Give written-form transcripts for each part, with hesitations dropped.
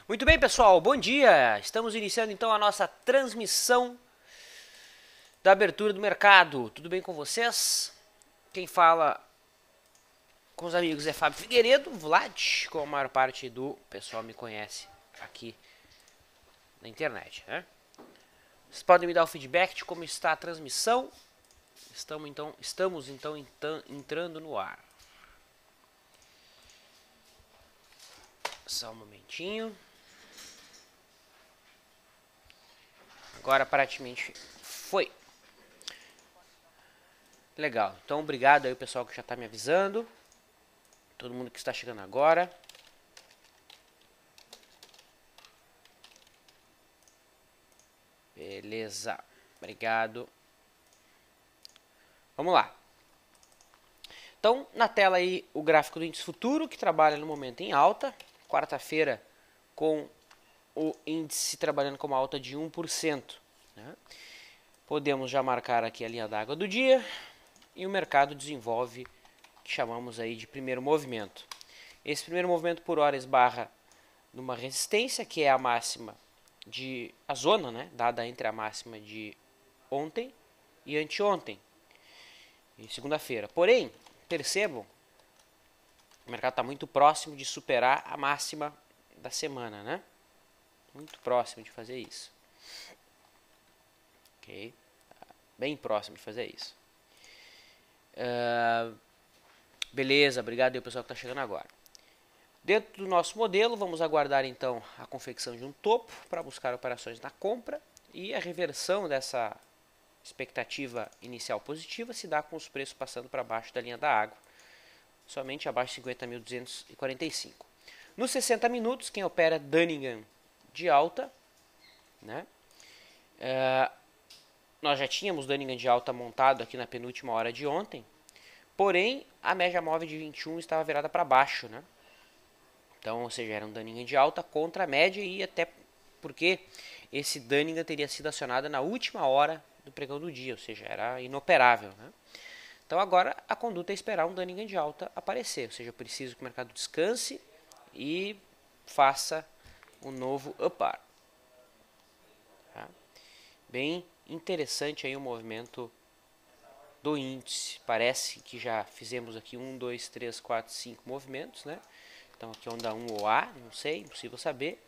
Muito bem, pessoal, bom dia! Estamos iniciando então a nossa transmissão da abertura do mercado. Tudo bem com vocês? Quem fala com os amigos é Fábio Figueiredo, Vlad, como a maior parte do pessoal me conhece aqui na internet, né? Vocês podem me dar o feedback de como está a transmissão. Estamos então entrando no ar. Só um momentinho. Agora praticamente foi. Legal, então obrigado aí o pessoal que já está me avisando. Todo mundo que está chegando agora. Beleza, obrigado. Vamos lá. Então, na tela aí o gráfico do índice futuro, que trabalha no momento em alta. Quarta-feira com o índice trabalhando com uma alta de 1%. Né? Podemos já marcar aqui a linha d'água do dia. E o mercado desenvolve o que chamamos aí de primeiro movimento. Esse primeiro movimento por hora esbarra numa resistência, que é a máxima a zona, né, dada entre a máxima de ontem e anteontem, e segunda-feira. Porém, percebam, o mercado está muito próximo de superar a máxima da semana, né? Muito próximo de fazer isso. Ok? Bem próximo de fazer isso. Beleza, obrigado aí ao pessoal que está chegando agora. Dentro do nosso modelo, vamos aguardar então a confecção de um topo para buscar operações na compra, e a reversão dessa expectativa inicial positiva se dá com os preços passando para baixo da linha da água, somente abaixo de 50.245. Nos 60 minutos, quem opera Dunningham de alta, né? Nós já tínhamos Dunningham de alta montado aqui na penúltima hora de ontem, porém a média móvel de 21 estava virada para baixo, né? Então, ou seja, era um Dunningham de alta contra a média, e até porque esse Dunningham teria sido acionado na última hora do pregão do dia, ou seja, era inoperável, né? Então agora a conduta é esperar um Dunningham de alta aparecer, ou seja, eu preciso que o mercado descanse e faça um novo upar. Tá? Bem interessante aí o movimento do índice. Parece que já fizemos aqui 1, 2, 3, 4, 5 movimentos, né? Então aqui onda 1 ou A, não sei, impossível saber.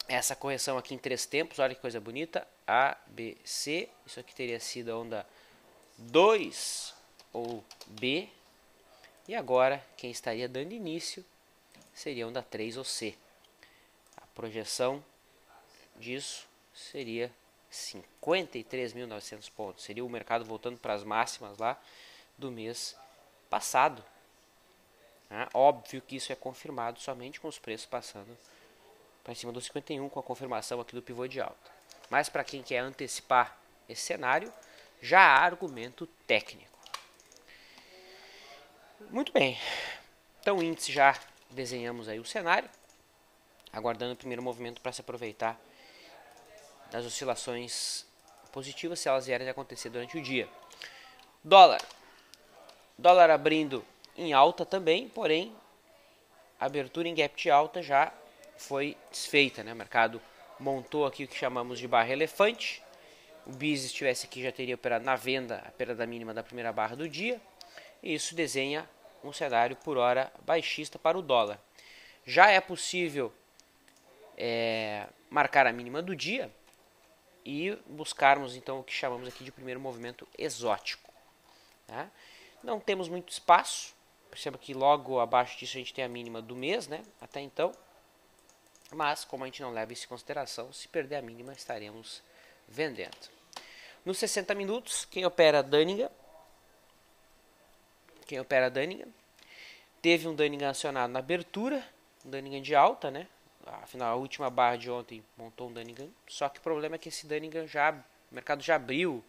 Essa correção aqui em 3 tempos, olha que coisa bonita. A, B, C. Isso aqui teria sido a onda 2 ou B. E agora, quem estaria dando início seria a onda 3 ou C. A projeção disso seria 53.900 pontos. Seria o mercado voltando para as máximas lá do mês passado. Óbvio que isso é confirmado somente com os preços passando para cima do 51, com a confirmação aqui do pivô de alta. Mas para quem quer antecipar esse cenário, já há argumento técnico. Muito bem, então o índice já desenhamos aí o cenário, aguardando o primeiro movimento para se aproveitar das oscilações positivas, se elas vierem a acontecer durante o dia. Dólar abrindo em alta também, porém a abertura em gap de alta já foi desfeita, né? O mercado montou aqui o que chamamos de barra elefante. O BIS estivesse aqui já teria operado na venda a perda mínima da primeira barra do dia, e isso desenha um cenário por hora baixista para o dólar. Já é possível marcar a mínima do dia e buscarmos então o que chamamos aqui de primeiro movimento exótico. Tá? Não temos muito espaço. Perceba que logo abaixo disso a gente tem a mínima do mês, né? Até então. Mas, como a gente não leva isso em consideração, se perder a mínima, estaremos vendendo. Nos 60 minutos, quem opera Dunningham, teve um Dunningham acionado na abertura, um Dunningham de alta, né? Afinal, a última barra de ontem montou um Dunningham, só que o problema é que esse Dunningham o mercado já abriu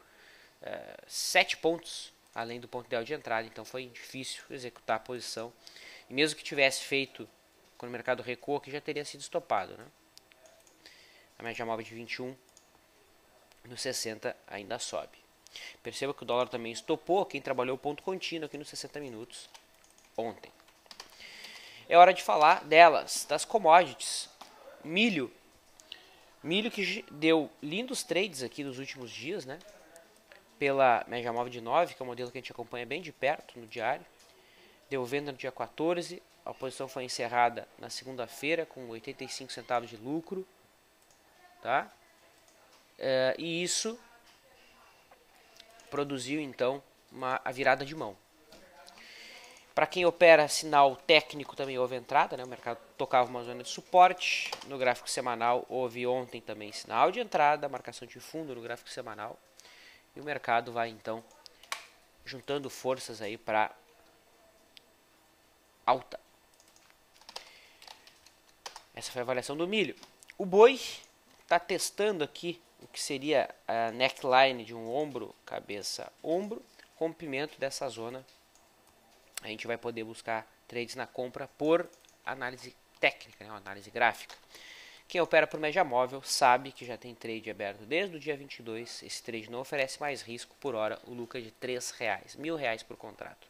7 pontos além do ponto ideal de entrada, então foi difícil executar a posição. E mesmo que tivesse feito quando o mercado recuou, que já teria sido estopado, né? A média móvel de 21 no 60 ainda sobe. Perceba que o dólar também estopou, quem trabalhou o ponto contínuo aqui nos 60 minutos ontem. É hora de falar delas, das commodities. Milho. Milho que deu lindos trades aqui nos últimos dias, né? Pela média móvel de 9, que é um modelo que a gente acompanha bem de perto no diário. Deu venda no dia 14, a posição foi encerrada na segunda-feira com 85 centavos de lucro, tá? E isso produziu então a virada de mão. Para quem opera sinal técnico também houve entrada, né? O mercado tocava uma zona de suporte. No gráfico semanal houve ontem também sinal de entrada, marcação de fundo no gráfico semanal. E o mercado vai então juntando forças aí para alta. Essa foi a avaliação do milho. O boi está testando aqui o que seria a neckline de um ombro, cabeça, ombro, rompimento dessa zona. A gente vai poder buscar trades na compra por análise técnica, né, análise gráfica. Quem opera por média móvel sabe que já tem trade aberto desde o dia 22. Esse trade não oferece mais risco por hora. O lucro é de R$3, R$1.000 por contrato.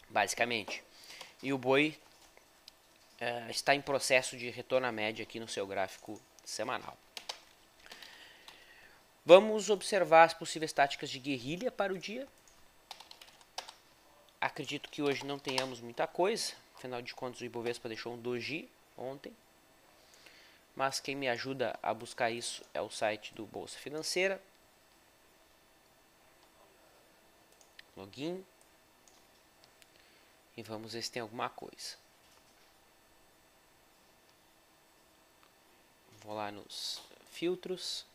Basicamente. E o boi está em processo de retorno à média aqui no seu gráfico semanal. Vamos observar as possíveis táticas de guerrilha para o dia. Acredito que hoje não tenhamos muita coisa. Afinal de contas, o Ibovespa deixou um doji ontem. Mas quem me ajuda a buscar isso é o site do Bolsa Financeira. Login. E vamos ver se tem alguma coisa. Vou lá nos filtros.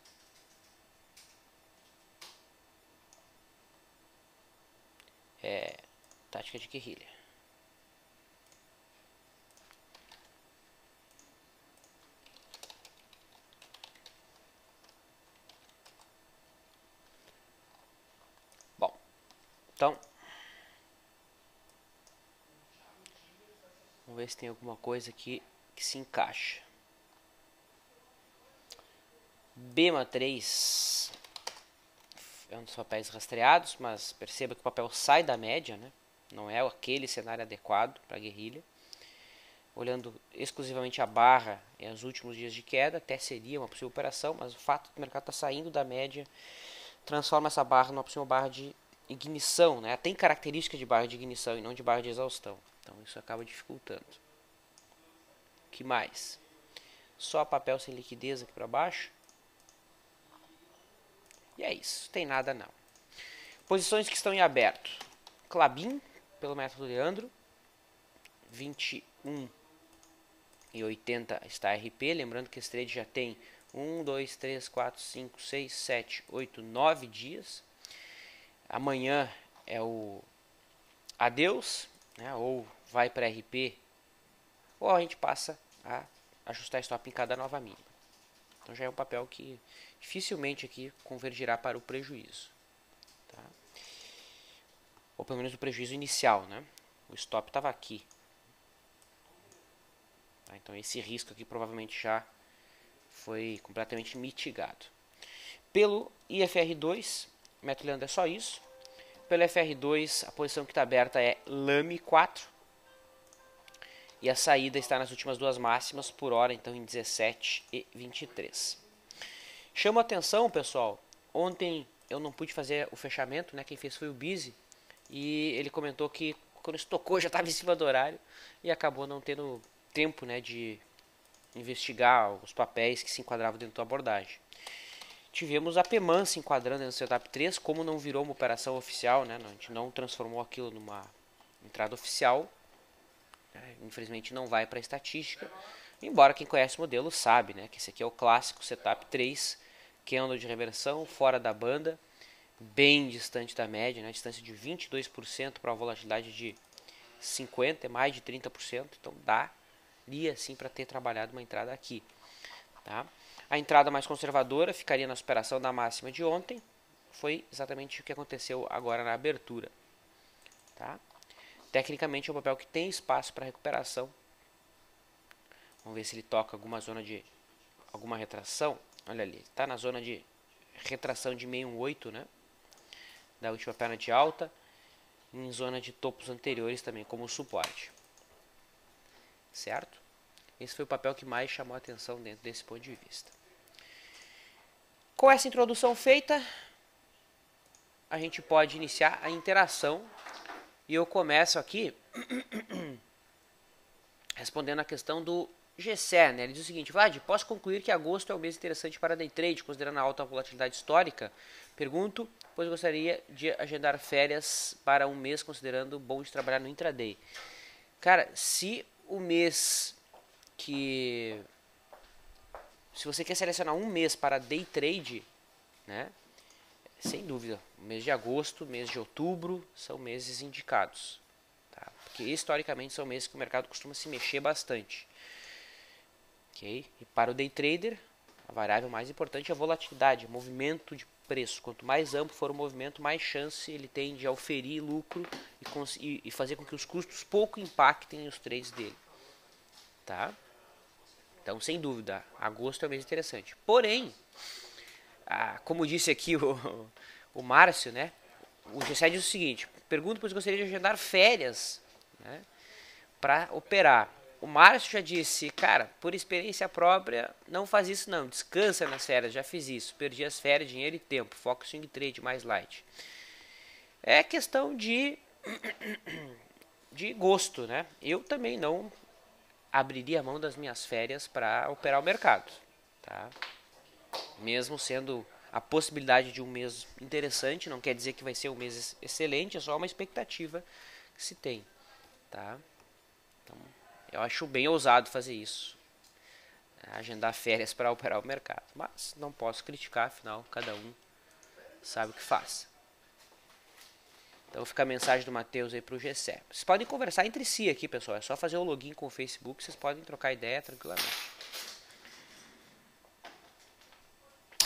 Tática de guerrilha. Bom, então vamos ver se tem alguma coisa aqui que se encaixa. BEMA3 é um dos papéis rastreados, mas perceba que o papel sai da média, né? Não é aquele cenário adequado para guerrilha. Olhando exclusivamente a barra e os últimos dias de queda, até seria uma possível operação, mas o fato de que o mercado está saindo da média transforma essa barra numa possível barra de ignição, né? Tem característica de barra de ignição e não de barra de exaustão. Então isso acaba dificultando. O que mais? Só papel sem liquidez aqui para baixo. E é isso, tem nada não. Posições que estão em aberto. Klabin, pelo método Leandro, 21,80 está RP. Lembrando que esse trade já tem 1, 2, 3, 4, 5, 6, 7, 8, 9 dias. Amanhã é o adeus, né? Ou vai para RP, ou a gente passa a ajustar stop em cada nova mínima. Então já é um papel que dificilmente aqui convergirá para o prejuízo. Tá? Ou pelo menos o prejuízo inicial, né? O stop estava aqui. Tá? Então esse risco aqui provavelmente já foi completamente mitigado. Pelo IFR2, método Leandro é só isso. Pelo FR2, a posição que está aberta é Lame 4. E a saída está nas últimas duas máximas por hora, então em 17 e 23. Chama atenção, pessoal. Ontem eu não pude fazer o fechamento, né? Quem fez foi o Bizi. E ele comentou que quando estocou já estava em cima do horário e acabou não tendo tempo, né, de investigar os papéis que se enquadravam dentro da abordagem. Tivemos a Peman se enquadrando no setup 3, como não virou uma operação oficial, né? A gente não transformou aquilo numa entrada oficial. Infelizmente não vai para a estatística. Embora quem conhece o modelo sabe, né, que esse aqui é o clássico setup 3, candle de reversão fora da banda, bem distante da média, né, distância de 22% para uma volatilidade de 50%, mais de 30%. Então daria sim para ter trabalhado uma entrada aqui. Tá? A entrada mais conservadora ficaria na superação da máxima de ontem. Foi exatamente o que aconteceu agora na abertura. Tá? Tecnicamente é um papel que tem espaço para recuperação. Vamos ver se ele toca alguma zona de alguma retração. Olha ali, está na zona de retração de 618, né? Da última perna de alta, em zona de topos anteriores também como suporte. Certo? esse foi o papel que mais chamou a atenção dentro desse ponto de vista. Com essa introdução feita, a gente pode iniciar a interação e eu começo aqui respondendo a questão do GCE, né? Ele diz o seguinte: Vlad, posso concluir que agosto é um mês interessante para day trade, considerando a alta volatilidade histórica? Pergunto, pois gostaria de agendar férias para um mês, considerando bom de trabalhar no intraday. Cara, se você quer selecionar um mês para day trade, né? Sem dúvida, o mês de agosto, mês de outubro são meses indicados, tá? Porque historicamente são meses que o mercado costuma se mexer bastante. Okay? E para o day trader, a variável mais importante é a volatilidade, o movimento de preço. Quanto mais amplo for o movimento, mais chance ele tem de auferir lucro e fazer com que os custos pouco impactem os trades dele. Tá? Então, sem dúvida, agosto é um mês interessante. Porém, como disse aqui o Márcio, né? O GCE diz o seguinte: pergunto, pois gostaria de agendar férias, né, para operar. O Márcio já disse, cara, por experiência própria, não faz isso não, descansa nas férias, já fiz isso, perdi as férias, dinheiro e tempo, foco em swing trade mais light. É questão de gosto, né? Eu também não abriria a mão das minhas férias para operar o mercado, tá? Mesmo sendo a possibilidade de um mês interessante, não quer dizer que vai ser um mês excelente, é só uma expectativa que se tem, tá? Então, eu acho bem ousado fazer isso, agendar férias para operar o mercado, mas não posso criticar, afinal cada um sabe o que faz. Então fica a mensagem do Matheus aí para o GCE. Vocês podem conversar entre si aqui, pessoal, é só fazer o login com o Facebook, vocês podem trocar ideia tranquilamente.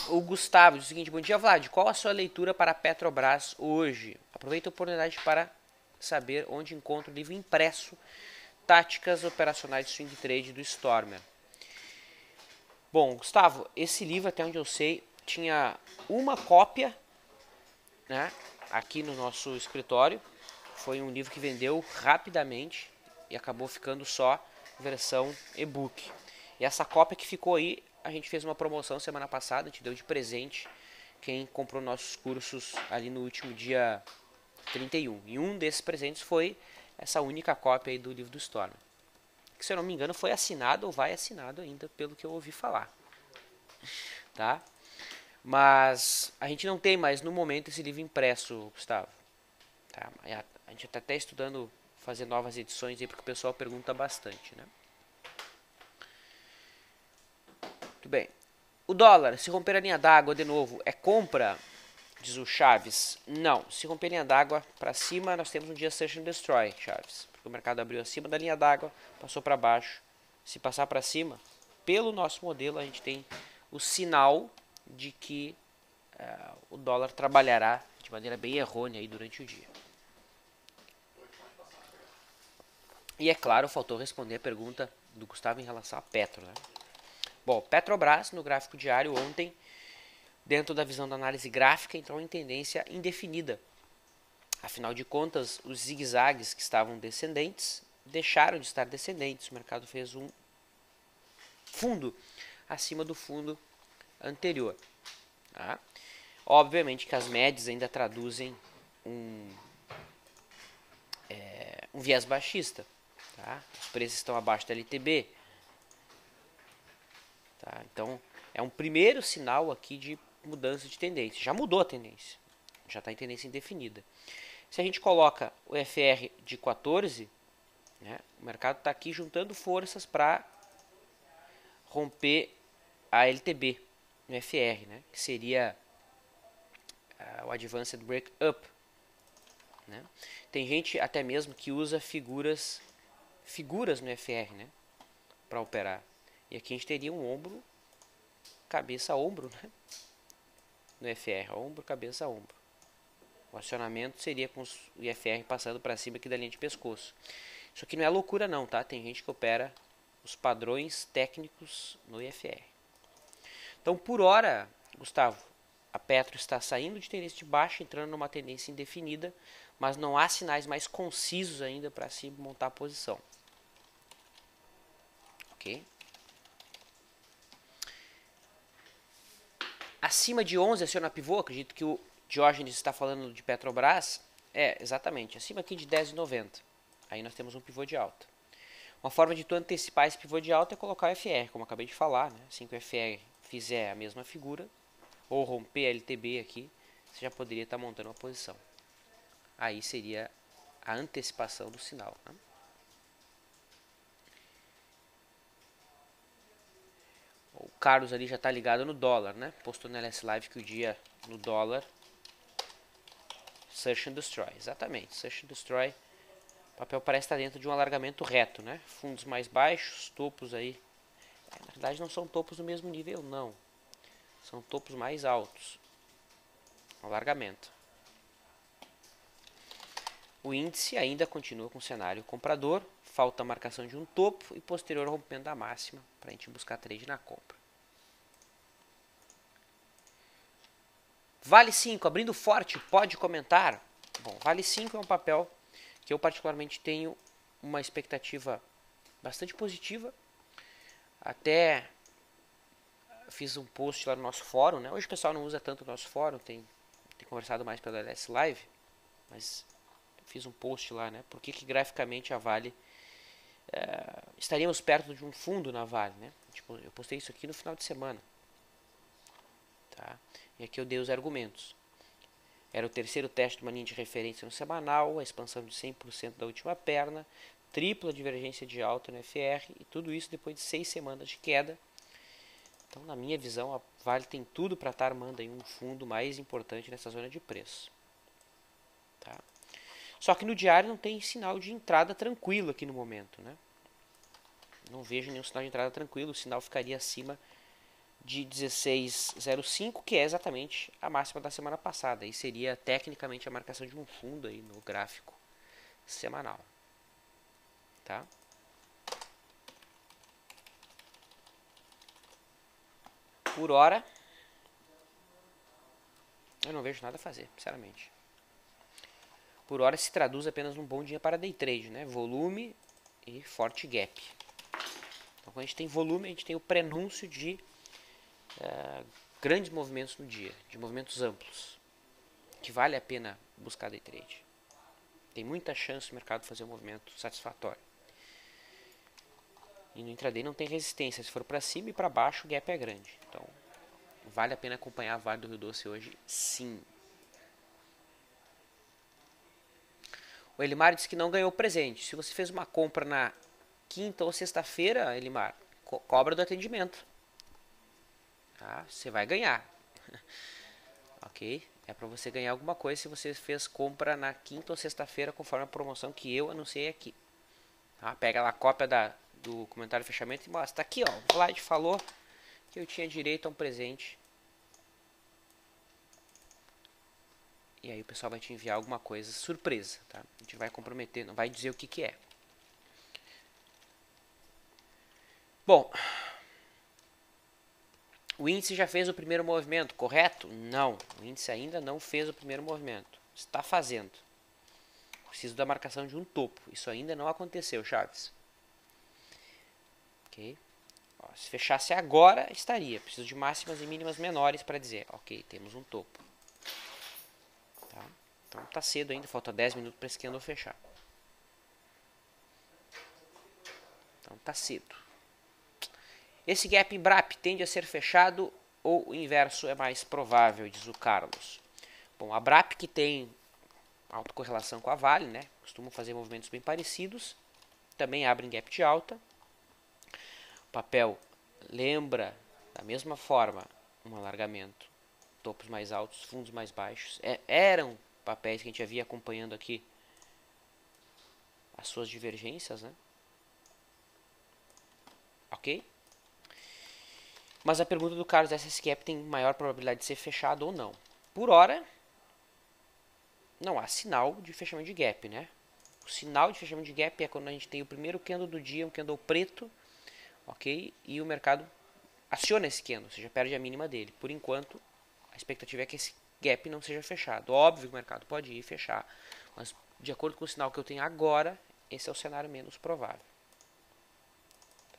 O Gustavo diz o seguinte: bom dia, Vlad, qual a sua leitura para a Petrobras hoje? Aproveita a oportunidade para saber onde encontro o livro impresso Táticas Operacionais de Swing Trade do Stormer. Bom, Gustavo, esse livro, até onde eu sei, tinha uma cópia, né, aqui no nosso escritório. Foi um livro que vendeu rapidamente e acabou ficando só versão e-book. E essa cópia que ficou aí, a gente fez uma promoção semana passada, a gente deu de presente quem comprou nossos cursos ali no último dia 31. E um desses presentes foi essa única cópia aí do livro do Storm, que, se eu não me engano, foi assinado ou vai assinado ainda, pelo que eu ouvi falar, tá? Mas a gente não tem mais no momento esse livro impresso, Gustavo, tá? A gente está até estudando fazer novas edições aí, porque o pessoal pergunta bastante, né? Muito bem. O dólar, se romper a linha d'água de novo, é compra? Diz o Chaves. Não, se romper a linha d'água para cima, nós temos um dia Search and Destroy, Chaves. Porque o mercado abriu acima da linha d'água, passou para baixo. Se passar para cima, pelo nosso modelo, a gente tem o sinal de que o dólar trabalhará de maneira bem errônea aí durante o dia. E é claro, faltou responder a pergunta do Gustavo em relação a Petro, né? Bom, Petrobras, no gráfico diário ontem, dentro da visão da análise gráfica, entrou em tendência indefinida. Afinal de contas, os zigue-zagues que estavam descendentes deixaram de estar descendentes. O mercado fez um fundo acima do fundo anterior. Tá? Obviamente que as médias ainda traduzem um viés baixista. Tá? Os preços estão abaixo da LTB. Tá? Então, é um primeiro sinal aqui de mudança de tendência. Já mudou a tendência. Já está em tendência indefinida. Se a gente coloca o FR de 14, né, o mercado está aqui juntando forças para romper a LTB no FR, né, que seria o Advanced Break Up. Né? Tem gente até mesmo que usa figuras no FR, né, para operar. E aqui a gente teria um ombro, cabeça, ombro, né, no FR, ombro, cabeça, ombro. O acionamento seria com o IFR passando para cima aqui da linha de pescoço. Isso aqui não é loucura não, tá? Tem gente que opera os padrões técnicos no IFR. Então, por hora, Gustavo, a Petro está saindo de tendência de baixa, entrando numa tendência indefinida, mas não há sinais mais concisos ainda para se montar a posição. ok? Acima de 11 aciona pivô, acredito que o Diógenes está falando de Petrobras. Exatamente, acima aqui de 10,90. Aí nós temos um pivô de alta. Uma forma de tu antecipar esse pivô de alta é colocar o FR, como eu acabei de falar, né? Assim que o FR fizer a mesma figura, ou romper a LTB aqui, você já poderia estar montando uma posição. Aí seria a antecipação do sinal, né? O Carlos ali já está ligado no dólar, né? Postou na LS Live que o dia no dólar Search and Destroy, exatamente, Search and Destroy. O papel parece estar dentro de um alargamento reto, né? Fundos mais baixos, topos aí. Na verdade não são topos do mesmo nível, não. São topos mais altos. Alargamento. O índice ainda continua com cenário comprador. Falta a marcação de um topo e posterior rompimento da máxima para a gente buscar trade na compra. Vale 5, abrindo forte, pode comentar? Bom, Vale 5 é um papel que eu particularmente tenho uma expectativa bastante positiva. Até fiz um post lá no nosso fórum, né? Hoje o pessoal não usa tanto o nosso fórum, tem conversado mais pela LS Live, mas fiz um post lá, né? Por que graficamente a Vale estaríamos perto de um fundo na Vale, né? Tipo, eu postei isso aqui no final de semana, tá? E aqui eu dei os argumentos. Era o terceiro teste de uma linha de referência no semanal, a expansão de 100% da última perna, tripla divergência de alta no FR e tudo isso depois de 6 semanas de queda. Então, na minha visão, a Vale tem tudo para estar armando aí um fundo mais importante nessa zona de preço. Tá? Só que no diário não tem sinal de entrada tranquilo aqui no momento, né? Não vejo nenhum sinal de entrada tranquilo, o sinal ficaria acima de 16,05, que é exatamente a máxima da semana passada. E seria tecnicamente a marcação de um fundo aí no gráfico semanal. Tá? Por hora, eu não vejo nada a fazer, sinceramente. Por hora se traduz apenas num bom dia para day trade, né? Volume e forte gap. Então, quando a gente tem volume, a gente tem o prenúncio de grandes movimentos no dia, de movimentos amplos, que vale a pena buscar day trade. Tem muita chance do mercado fazer um movimento satisfatório. E no intraday não tem resistência. Se for para cima e para baixo, o gap é grande. Então, vale a pena acompanhar a Vale do Rio Doce hoje, sim. O Elimar disse que não ganhou presente. Se você fez uma compra na quinta ou sexta-feira, Elimar, cobra do atendimento. Tá? Você vai ganhar. Ok? É para você ganhar alguma coisa se você fez compra na quinta ou sexta-feira conforme a promoção que eu anunciei aqui. Tá? Pega lá a cópia do comentário de fechamento e mostra. Tá aqui, ó. O Vlad falou que eu tinha direito a um presente. E aí o pessoal vai te enviar alguma coisa surpresa, tá? A gente vai comprometer, não vai dizer o que é. Bom, o índice já fez o primeiro movimento, correto? Não, o índice ainda não fez o primeiro movimento. Está fazendo. Preciso da marcação de um topo. Isso ainda não aconteceu, Chaves. Ok? Ó, se fechasse agora, estaria. Preciso de máximas e mínimas menores para dizer, ok, temos um topo. Tá? Então tá cedo ainda, falta 10 minutos para esse candle fechar. Então tá cedo. Esse gap em BRAP tende a ser fechado ou o inverso é mais provável, diz o Carlos. Bom, a BRAP que tem autocorrelação com a Vale, né? Costumam fazer movimentos bem parecidos. Também abrem gap de alta. O papel lembra, da mesma forma, um alargamento. Topos mais altos, fundos mais baixos. Eram papéis que a gente havia acompanhando aqui as suas divergências, né? Ok? Mas a pergunta do Carlos é se esse gap tem maior probabilidade de ser fechado ou não. Por hora, não há sinal de fechamento de gap, né? O sinal de fechamento de gap é quando a gente tem o primeiro candle do dia, um candle preto, ok? E o mercado aciona esse candle, ou seja, perde a mínima dele. Por enquanto, a expectativa é que esse gap não seja fechado. Óbvio que o mercado pode ir e fechar, mas de acordo com o sinal que eu tenho agora, esse é o cenário menos provável.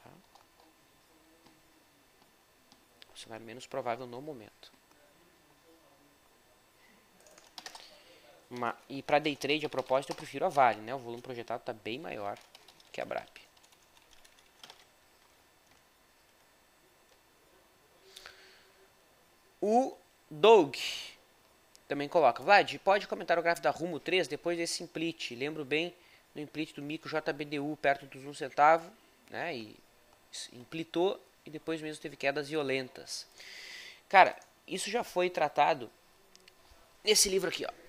Tá? cenário menos provável no momento. E para day trade, a propósito, eu prefiro a Vale, né? O volume projetado está bem maior que a Brap. O Doug também coloca: Vlad, pode comentar o gráfico da Rumo 3 depois desse implit? Lembro bem do implit do micro JBDU perto dos 1 centavo, né? E implitou e depois mesmo teve quedas violentas. Cara, isso já foi tratado nesse livro aqui, ó.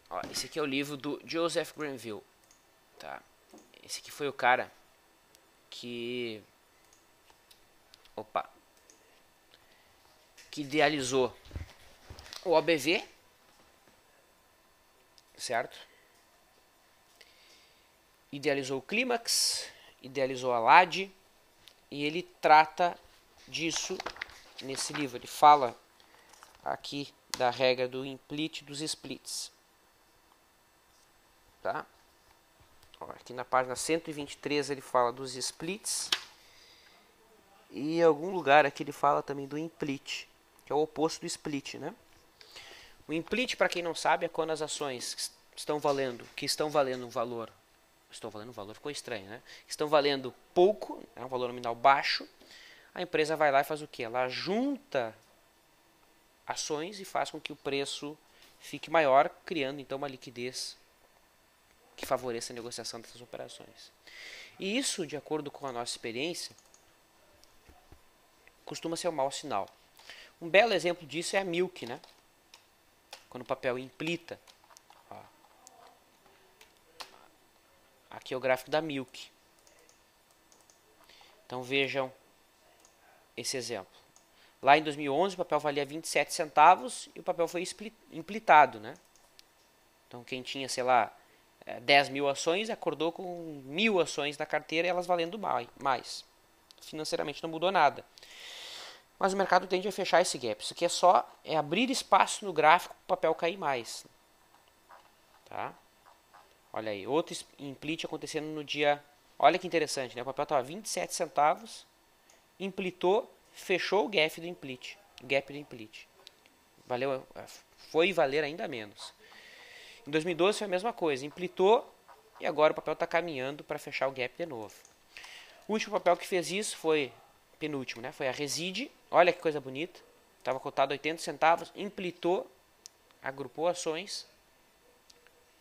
Ó, esse aqui é o livro do Joseph Granville, tá? Esse aqui foi o cara que idealizou o OBV, certo? Idealizou o Clímax, idealizou a LAD, e ele trata disso nesse livro. Ele fala aqui da regra do implit dos splits, tá? Ó, aqui na página 123 ele fala dos splits, e em algum lugar aqui ele fala também do implit, que é o oposto do split, né? O implit, para quem não sabe, é quando as ações estão valendo um valor, ficou estranho, né? Estão valendo pouco, é um valor nominal baixo, a empresa vai lá e faz o quê? Ela junta ações e faz com que o preço fique maior, criando então uma liquidez que favoreça a negociação dessas operações. E isso, de acordo com a nossa experiência, costuma ser um mau sinal. Um belo exemplo disso é a Milk, né? Quando o papel implita. Ó. Aqui é o gráfico da Milk. Então vejam esse exemplo. Lá em 2011 o papel valia 27 centavos e o papel foi implitado, né? Então quem tinha, sei lá, 10 mil ações acordou com 1.000 ações na carteira e elas valendo mais. Financeiramente não mudou nada. Mas o mercado tende a fechar esse gap. Isso aqui é abrir espaço no gráfico para o papel cair mais. Tá? Olha aí, outro implit acontecendo no dia... Olha que interessante, né? O papel estava 27 centavos, implitou, fechou o gap do implit. Foi valer ainda menos. Em 2012 foi a mesma coisa, implitou e agora o papel está caminhando para fechar o gap de novo. O último papel que fez isso foi, penúltimo, né? Foi a Reside. Olha que coisa bonita. Estava cotado 80 centavos, implitou, agrupou ações,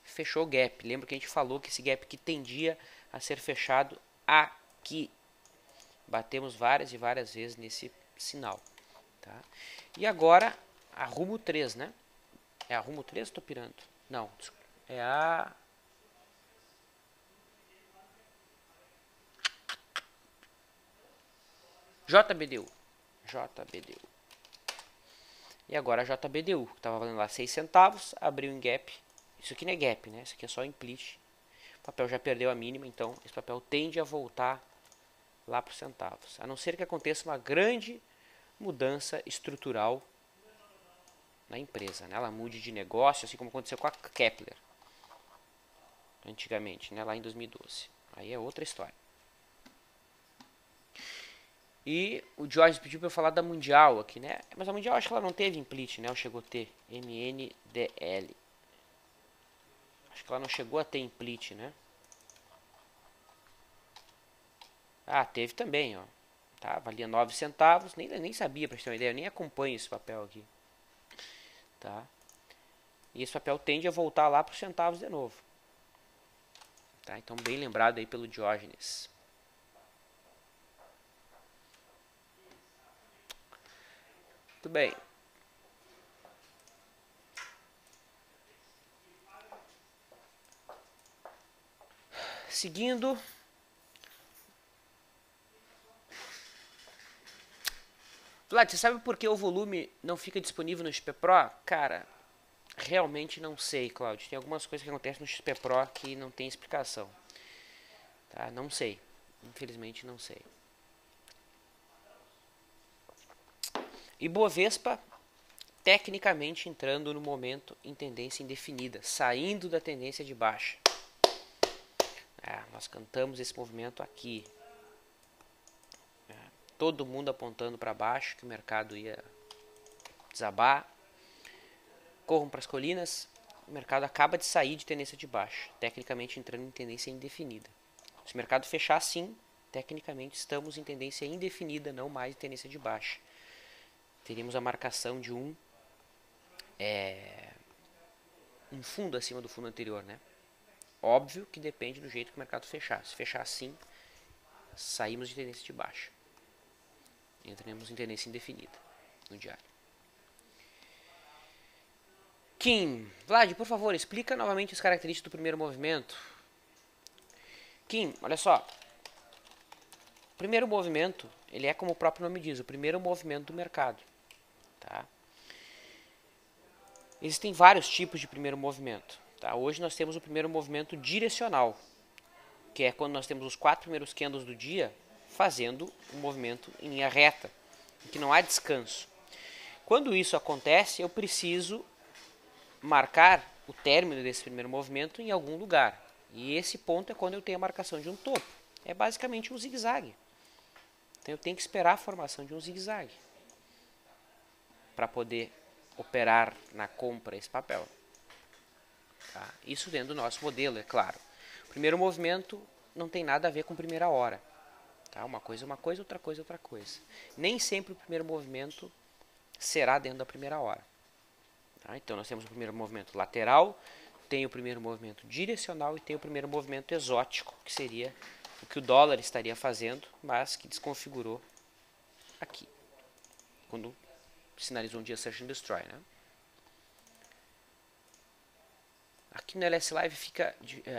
fechou o gap. Lembra que a gente falou que esse gap aqui tendia a ser fechado aqui. Batemos várias e várias vezes nesse sinal. Tá? E agora a Rumo 3, né? É a Rumo 3 ou estou pirando? Não, é a... JBDU. E agora a JBDU, que estava valendo lá 6 centavos, abriu em gap. Isso aqui não é gap, né? Isso aqui é só implit. O papel já perdeu a mínima, então esse papel tende a voltar lá para os centavos. A não ser que aconteça uma grande mudança estrutural na empresa, né? Ela mude de negócio, assim como aconteceu com a Kepler antigamente, né? Lá em 2012. Aí é outra história. E o Jorge pediu para eu falar da Mundial aqui, né? Mas a Mundial acho que ela não teve implit, né? Ela chegou a ter MNDL. Acho que ela não chegou a ter implit, né? Ah, teve também, ó. Tá, valia 9 centavos. Nem sabia, para ter uma ideia. Eu nem acompanho esse papel aqui. Tá? E esse papel tende a voltar lá para os centavos de novo. Tá? Então, bem lembrado aí pelo Diógenes. Muito bem. Seguindo. Vlad, você sabe por que o volume não fica disponível no XP Pro? Cara, realmente não sei, Cláudio. Tem algumas coisas que acontecem no XP Pro que não tem explicação. Tá? Não sei. Infelizmente não sei. E Bovespa, tecnicamente entrando no momento em tendência indefinida, saindo da tendência de baixa. Nós cantamos esse movimento aqui. Todo mundo apontando para baixo, que o mercado ia desabar. Corram para as colinas. O mercado acaba de sair de tendência de baixa, tecnicamente entrando em tendência indefinida. Se o mercado fechar assim, tecnicamente estamos em tendência indefinida, não mais em tendência de baixa. Teríamos a marcação de um fundo acima do fundo anterior, né? Óbvio que depende do jeito que o mercado fechar. Se fechar assim, saímos de tendência de baixa. Entraremos em tendência indefinida no diário. Kim, Vlad, por favor, explica novamente as características do primeiro movimento. Kim, olha só. O primeiro movimento, ele é como o próprio nome diz, o primeiro movimento do mercado. Tá? Existem vários tipos de primeiro movimento. Tá? Hoje nós temos o primeiro movimento direcional, que é quando nós temos os 4 primeiros candles do dia fazendo um movimento em linha reta, em que não há descanso. Quando isso acontece, eu preciso marcar o término desse primeiro movimento em algum lugar. E esse ponto é quando eu tenho a marcação de um topo. É basicamente um zigue-zague. Então eu tenho que esperar a formação de um zigue-zague para poder operar na compra esse papel. Tá? Isso dentro do nosso modelo, é claro. O primeiro movimento não tem nada a ver com primeira hora. Tá? Uma coisa é uma coisa, outra coisa é outra coisa. Nem sempre o primeiro movimento será dentro da primeira hora. Tá? Então nós temos o primeiro movimento lateral, tem o primeiro movimento direcional e tem o primeiro movimento exótico, que seria o que o dólar estaria fazendo, mas que desconfigurou aqui, quando sinalizou um dia Search and Destroy. Né? Aqui no LS Live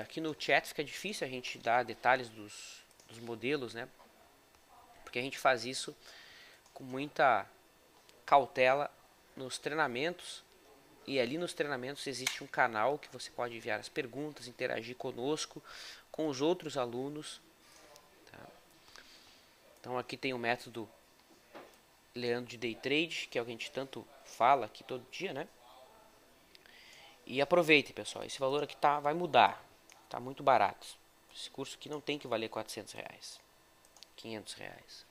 aqui no chat fica difícil a gente dar detalhes dos modelos, né? Porque a gente faz isso com muita cautela nos treinamentos. E ali nos treinamentos existe um canal que você pode enviar as perguntas, interagir conosco, com os outros alunos. Tá? Então aqui tem o método Leandro de Day Trade, que é o que a gente tanto fala aqui todo dia, né? E aproveitem, pessoal, esse valor aqui vai mudar, tá muito barato. Esse curso aqui não tem que valer R$400, R$500.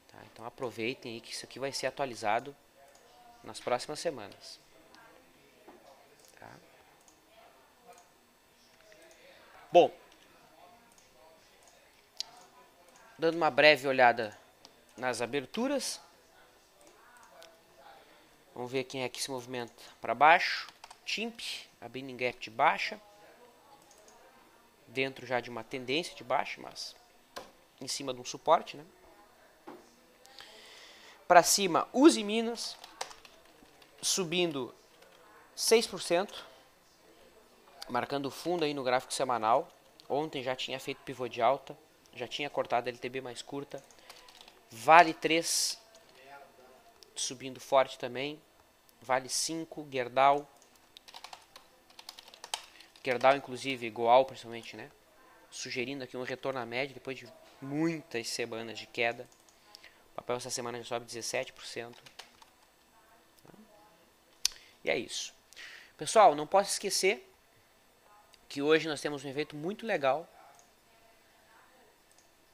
Tá? Então aproveitem aí que isso aqui vai ser atualizado nas próximas semanas. Tá? Bom, dando uma breve olhada nas aberturas, vamos ver quem é que se movimenta para baixo. TIMP abrindo em gap de baixa, dentro já de uma tendência de baixa, mas em cima de um suporte, né? Para cima, Uzi Minas subindo 6%, marcando fundo aí no gráfico semanal. Ontem já tinha feito pivô de alta, já tinha cortado a LTB mais curta. Vale 3 subindo forte também. Vale 5, Gerdau, inclusive, Goal principalmente, né? Sugerindo aqui um retorno à média depois de muitas semanas de queda. O papel essa semana já sobe 17%. E é isso. Pessoal, não posso esquecer que hoje nós temos um evento muito legal,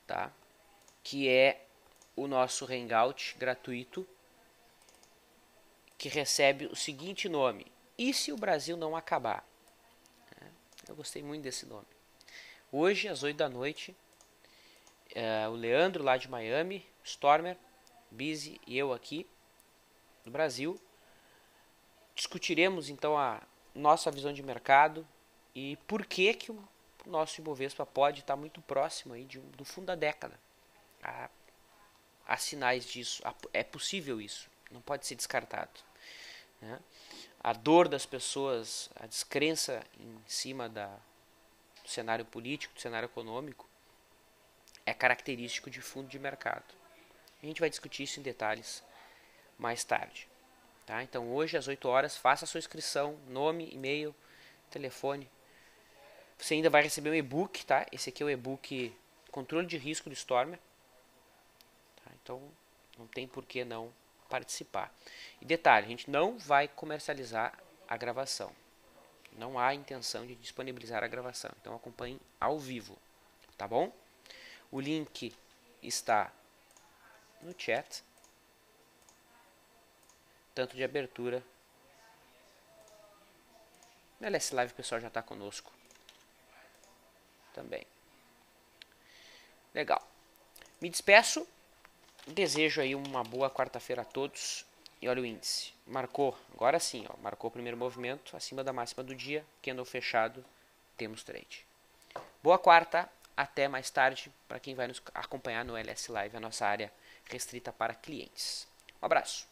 tá? Que é o nosso Hangout gratuito, que recebe o seguinte nome: E se o Brasil não acabar? Eu gostei muito desse nome. Hoje, às 8 da noite, o Leandro lá de Miami, Stormer, Busy e eu aqui do Brasil, discutiremos então a nossa visão de mercado e por que o nosso Ibovespa pode estar muito próximo aí do fundo da década. Há sinais disso, é possível isso, não pode ser descartado. Né? A dor das pessoas, a descrença em cima do cenário político, do cenário econômico, é característico de fundo de mercado. A gente vai discutir isso em detalhes mais tarde. Tá? Então hoje às 8 horas, faça a sua inscrição, nome, e-mail, telefone. Você ainda vai receber um e-book, tá? Esse aqui é o e-book Controle de Risco do Stormer. Tá? Então não tem por que não participar. E detalhe, a gente não vai comercializar a gravação. Não há intenção de disponibilizar a gravação. Então acompanhe ao vivo, tá bom? O link está no chat, tanto de abertura. No LS Live o pessoal já está conosco também. Legal. Me despeço. Desejo aí uma boa quarta-feira a todos. E olha o índice. Marcou, agora sim, ó, marcou o primeiro movimento acima da máxima do dia. Candle fechado, temos trade. Boa quarta, até mais tarde para quem vai nos acompanhar no LS Live, a nossa área restrita para clientes. Um abraço.